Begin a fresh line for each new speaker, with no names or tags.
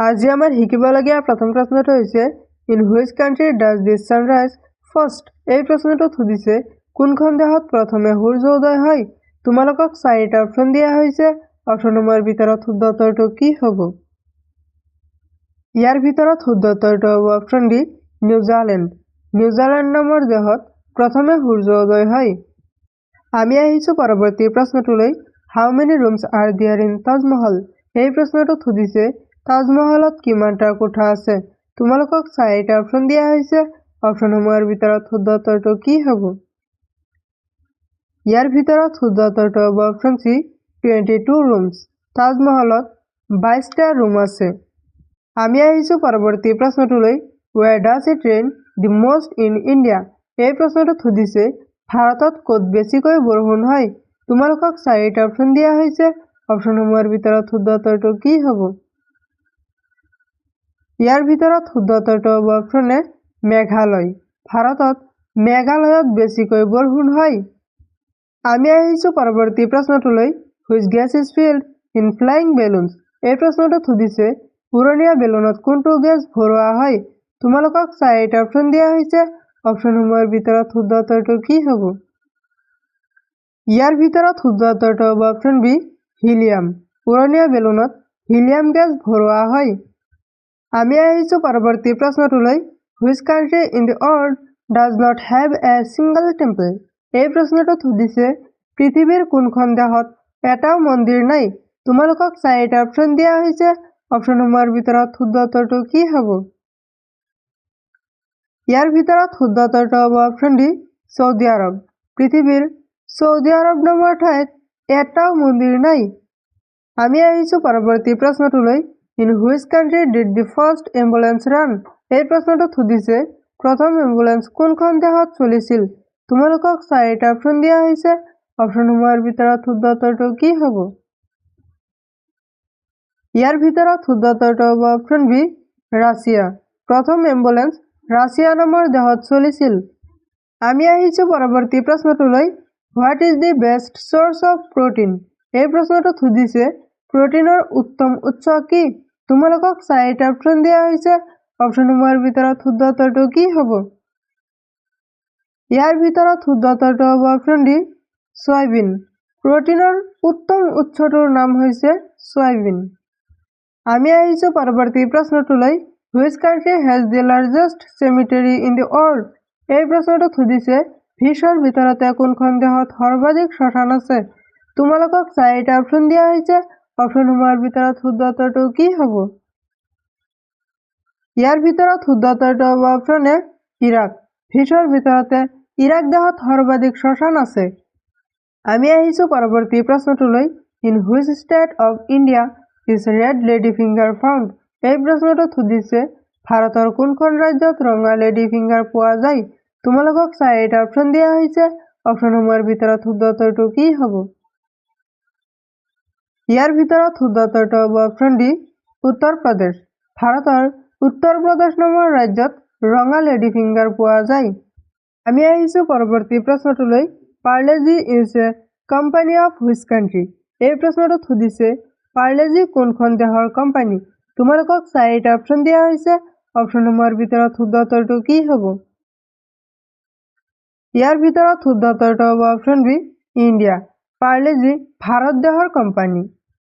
আজি আমাৰ শিকিবলগীয়া প্ৰথম প্ৰশ্নটো হৈছে in which country does the sunrise first. এই প্ৰশ্নটোত সুধিছে কোনখন দেশত প্ৰথমে সূৰ্য উদয় হয়। তোমালোকক চাৰিটা অপশ্যন দিয়া হৈছে। অপশ্যনসমূহৰ ভিতৰত শুদ্ধ উত্তৰটো কি হ'ব? ইয়াৰ ভিতৰত শুদ্ধ উত্তৰটো হ'ব অপশ্যন ডি নিউজিলেণ্ড। নিউজিলেণ্ড নামৰ দেশত প্ৰথমে সূৰ্য উদয় হয়। আমি আহিছোঁ পৰৱৰ্তী প্ৰশ্নটোলৈ। How many rooms are there in Taj Mahal. এই প্ৰশ্নটোত সুধিছে তাজমহলত কিমানটা কোঠা আছে। তোমালোকক চাৰিটা অপশ্যন দিয়া হৈছে। অপশ্যনসমূহৰ ভিতৰত শুদ্ধ উত্তৰটো কি হ'ব? ইয়াৰ ভিতৰত শুদ্ধ উত্তৰটো হ'ব অপশ্যন চি 22 ৰুমছ। তাজমহলত 22টা ৰুম আছে। আমি আহিছোঁ পৰৱৰ্তী প্ৰশ্নটোলৈ। Where does it rain the most in India. এই প্ৰশ্নটোত সুধিছে ভাৰতত ক'ত বেছিকৈ বৰষুণ হয়। তোমালোকক চাৰিটা অপশ্যন দিয়া হৈছে। অপশ্যনসমূহৰ ভিতৰত শুদ্ধ উত্তৰটো কি হ'ব? ইয়াৰ ভিতৰত শুদ্ধ উত্তৰটো হ'ব অপশ্যন এ মেঘালয়। ভাৰতত মেঘালয়ত বেছিকৈ বৰষুণ হয়। আমি আহিছোঁ পৰৱৰ্তী প্ৰশ্নটোলৈ। Which gas is filled in flying balloons. এই প্ৰশ্নটোত সুধিছে উৰণীয়া বেলুনত কোনটো গেছ ভৰোৱা হয়। তোমালোকক চাৰিটা অপশ্যন দিয়া হৈছে। অপশ্যনসমূহৰ ভিতৰত শুদ্ধ উত্তৰটো কি হ'ব? ইয়াৰ ভিতৰত শুদ্ধ উত্তৰটো হ'ব অপশ্যন বি হিলিয়াম। উৰণীয়া বেলুনত হিলিয়াম গেছ ভৰোৱা হয়। আমি আহিছোঁ পৰৱৰ্তী প্ৰশ্নটোলৈ। Which country in the world does not have a single temple. এই প্ৰশ্নটোত সুধিছে পৃথিৱীৰ কোনখন দেশত এটাও মন্দিৰ নাই। তোমালোকক চাৰিটা অপশ্যন দিয়া হৈছে। অপশ্যনসমূহৰ ভিতৰত শুদ্ধ উত্তৰটো কি হ'ব? ইয়াৰ ভিতৰত শুদ্ধ উত্তৰটো হ'ব অপশ্যন ডি ছৌদি আৰৱ। পৃথিৱীৰ ছৌদি আৰৱ নামৰ ঠাইত এটাও মন্দিৰ নাই। আমি আহিছোঁ পৰৱৰ্তী প্ৰশ্নটোলৈ। In which country did the first ambulance run. এই প্ৰশ্নটোত সুধিছে প্ৰথম এম্বুলেন্স কোনখন দেশত চলিছিল। তোমালোকক চাৰিটা অপশ্যন দিয়া হৈছে। অপশ্যনসমূহৰ ভিতৰত শুদ্ধ উত্তৰটো কি হ'ব? ইয়াৰ ভিতৰত শুদ্ধ উত্তৰটো হ'ব অপশ্যন বি ৰাছিয়া। প্ৰথম এম্বুলেন্স ৰাছিয়া নামৰ দেশত চলিছিল। আমি আহিছোঁ পৰৱৰ্তী প্ৰশ্নটোলৈ। What is the best source of protein. এই প্ৰশ্নটোত সুধিছে প্ৰ'টিনৰ উত্তম উৎস কি। তোমালোকক চাৰিটা অপশ্যন দিয়া হৈছে। অপশ্যনসমূহৰ ভিতৰত শুদ্ধ উত্তৰটো কি হ'ব? ইয়াৰ ভিতৰত শুদ্ধ উত্তৰটো হ'ব অপশ্যন ডি চয়াবিন। প্ৰ'টিনৰ উত্তম উৎসটোৰ নাম হৈছে চয়াবিন। আমি আহিছোঁ পৰৱৰ্তী প্ৰশ্নটোলৈ। Which country has the largest cemetery in the world. এই প্ৰশ্নটোত সুধিছে বিশ্বৰ ভিতৰতে কোনখন দেশত সৰ্বাধিক শ্মশান আছে। তোমালোকক চাৰিটা অপশ্যন দিয়া হৈছে। অপশ্যনসমূহৰ ভিতৰত শুদ্ধ উত্তৰটো কি হ'ব? ইয়াৰ ভিতৰত শুদ্ধ উত্তৰটো হ'ব অপশ্যন এ ইৰাক। বিশ্বৰ ভিতৰতে ইৰাক দেশত সৰ্বাধিক শ্মশান আছে। আমি আহিছোঁ পৰৱৰ্তী প্ৰশ্নটোলৈ। In which state of India is red lady finger found. এই প্ৰশ্নটোত সুধিছে ভাৰতৰ কোনখন ৰাজ্যত ৰঙা লেডি ফিংগাৰ পোৱা যায়। তোমালোকক চাৰিটা অপশ্যন দিয়া হৈছে। অপশ্যনসমূহৰ ভিতৰত শুদ্ধ উত্তৰটো কি হ'ব? ইয়াৰ ভিতৰত শুদ্ধ উত্তৰটো হ'ব অপশ্যন ডি উত্তৰ প্ৰদেশ। ভাৰতৰ উত্তৰ প্ৰদেশ নামৰ ৰাজ্যত ৰঙা লেডি ফিংগাৰ পোৱা যায়। আমি আহিছোঁ পৰৱৰ্তী প্ৰশ্নটোলৈ। Parle G is a company of which country. এই প্ৰশ্নটোত সুধিছে পাৰ্লেজি কোনখন দেশৰ কোম্পানী। তোমালোকক চাৰিটা অপশ্যন দিয়া হৈছে। অপশ্যনসমূহৰ ভিতৰত শুদ্ধ উত্তৰটো কি হ'ব? ইয়াৰ ভিতৰত শুদ্ধ উত্তৰটো হ'ব option B India. Parle G Bharat দেশৰ কোম্পানী।